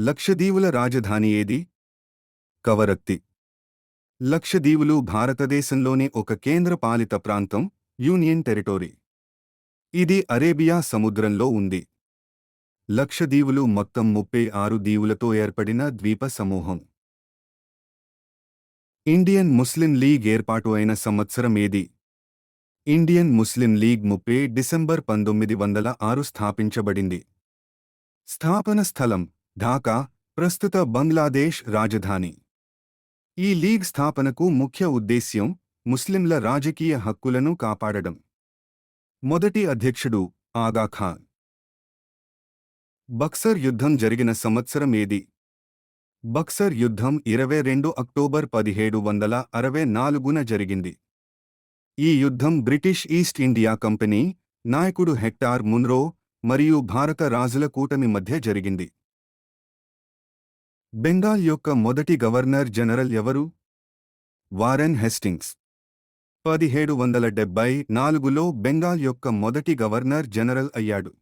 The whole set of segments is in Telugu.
లక్షద్వీపుల రాజధాని ఏది? కవరత్తి. లక్షద్వీపులు భారతదేశంలోని ఒక కేంద్రపాలిత ప్రాంతం, యూనియన్ టెరిటరీ. ఇది అరేబియా సముద్రంలో ఉంది. లక్షద్వీపులు మొత్తం 36 దీవులతో ఏర్పడిన ద్వీప సమూహం. ఇండియన్ ముస్లిం లీగ్ ఏర్పాటు అయిన సంవత్సరం ఏది? ఇండియన్ ముస్లిం లీగ్ 30 డిసెంబర్ 1906 స్థాపించబడింది. స్థాపన స్థలం ఢాకా, ప్రస్తుత బంగ్లాదేశ్ రాజధాని. ఈ లీగ్ స్థాపనకు ముఖ్య ఉద్దేశ్యం ముస్లింల రాజకీయ హక్కులను కాపాడడం. మొదటి అధ్యక్షుడు ఆగాఖాన్. బక్సర్ యుద్ధం జరిగిన సంవత్సరం ఏది? బక్సర్ యుద్ధం 22 అక్టోబర్ 1764న జరిగింది. ఈ యుద్ధం బ్రిటిష్ ఈస్ట్ ఇండియా కంపెనీ నాయకుడు హెక్టార్ మున్రో మరియు భారత రాజుల కూటమి మధ్య జరిగింది. బెంగాల్ యొక్క మొదటి గవర్నర్ జనరల్ ఎవరు? Warren Hastings. 1774లో బెంగాల్ యొక్క మొదటి గవర్నర్ జనరల్ అయ్యాడు.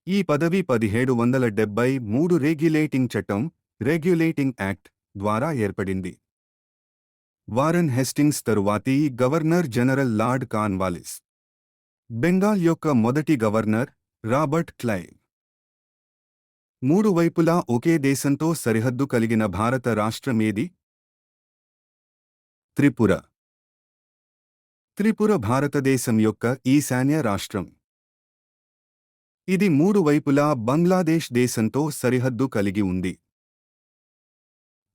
ఈ పదవి 1773 రెగ్యులేటింగ్ చట్టం రెగ్యులేటింగ్ యాక్ట్ ద్వారా ఏర్పడింది. వారెన్ హేస్టింగ్స్ తరువాతి governor general lord Cornwallis. Bengal యొక్క మొదటి గవర్నర్ రాబర్ట్ క్లైవ్. మూడు వైపులా ఒకే దేశంతో సరిహద్దు కలిగిన భారత రాష్ట్రమేది? త్రిపుర. త్రిపుర భారతదేశం యొక్క ఈశాన్య రాష్ట్రం. ఇది మూడు వైపులా బంగ్లాదేశ్ దేశంతో సరిహద్దు కలిగి ఉంది.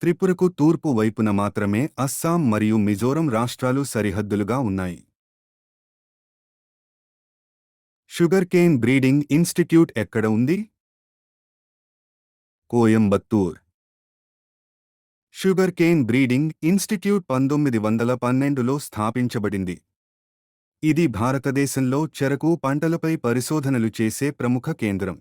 త్రిపురకు తూర్పు వైపున మాత్రమే అస్సాం మరియు మిజోరం రాష్ట్రాలు సరిహద్దులుగా ఉన్నాయి. షుగర్ కేన్ బ్రీడింగ్ ఇన్స్టిట్యూట్ ఎక్కడ ఉంది? Coimbatore. Sugar cane breeding institute 1912లో స్థాపించబడింది. ఇది భారతదేశంలో చెరకు పంటలపై పరిశోధనలు చేసే ప్రముఖ కేంద్రం.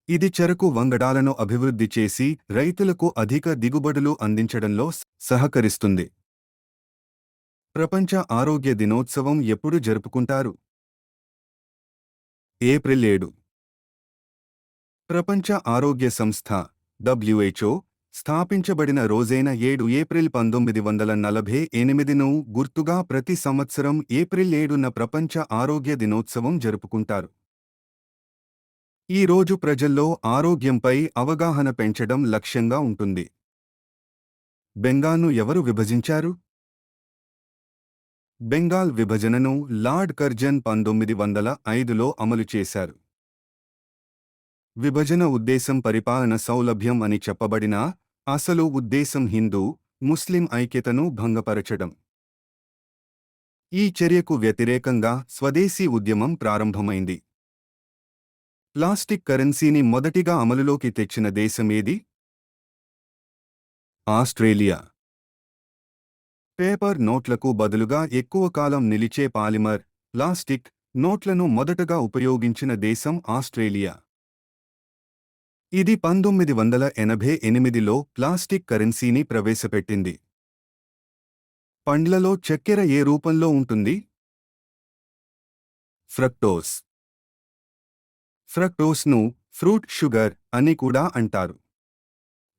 ఇది చెరకు వంగడాలను అభివృద్ధి చేసి రైతులకు అధిక దిగుబడులు అందించడంలో సహకరిస్తుంది. ప్రపంచ ఆరోగ్య దినోత్సవం ఎప్పుడు జరుపుకుంటారు? ఏప్రిల్ 7. ప్రపంచ ఆరోగ్య సంస్థ WHO స్థాపించబడిన రోజైన 7 ఏప్రిల్ 1948ను గుర్తుగా ప్రతి సంవత్సరం ఏప్రిల్ 7న ప్రపంచ ఆరోగ్య దినోత్సవం జరుపుకుంటారు. ఈ రోజు ప్రజల్లో ఆరోగ్యంపై అవగాహన పెంచడం లక్ష్యంగా ఉంటుంది. బెంగాల్ను ఎవరు విభజించారు? బెంగాల్ విభజనను లార్డ్ కర్జన్ 1905లో అమలు చేశారు. విభజన ఉద్దేశం పరిపాలన సౌలభ్యం అని చెప్పబడినా అసలు ఉద్దేశం హిందూ, ముస్లిం ఐక్యతను భంగపరచడం. ఈ చర్యకు వ్యతిరేకంగా స్వదేశీ ఉద్యమం ప్రారంభమైంది. ప్లాస్టిక్ కరెన్సీని మొదటిగా అమలులోకి తెచ్చిన దేశమేది? ఆస్ట్రేలియా. పేపర్ నోట్లకు బదులుగా ఎక్కువ కాలం నిలిచే పాలిమర్, ప్లాస్టిక్ నోట్లను మొదటగా ఉపయోగించిన దేశం ఆస్ట్రేలియా. ఇది 1988లో ప్లాస్టిక్ కరెన్సీని ప్రవేశపెట్టింది. పండ్లలో చక్కెర ఏ రూపంలో ఉంటుంది? ఫ్రక్టోస్. ఫ్రక్టోస్ను ఫ్రూట్ షుగర్ అని కూడా అంటారు.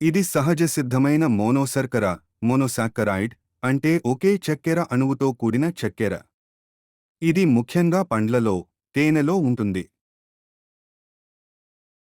ఇది సహజసిద్ధమైన మోనోశర్కర మోనోసాక్కరైడ్ అంటే ఒకే చక్కెర అణువుతో కూడిన చక్కెర. ఇది ముఖ్యంగా పండ్లలో, తేనెలో ఉంటుంది.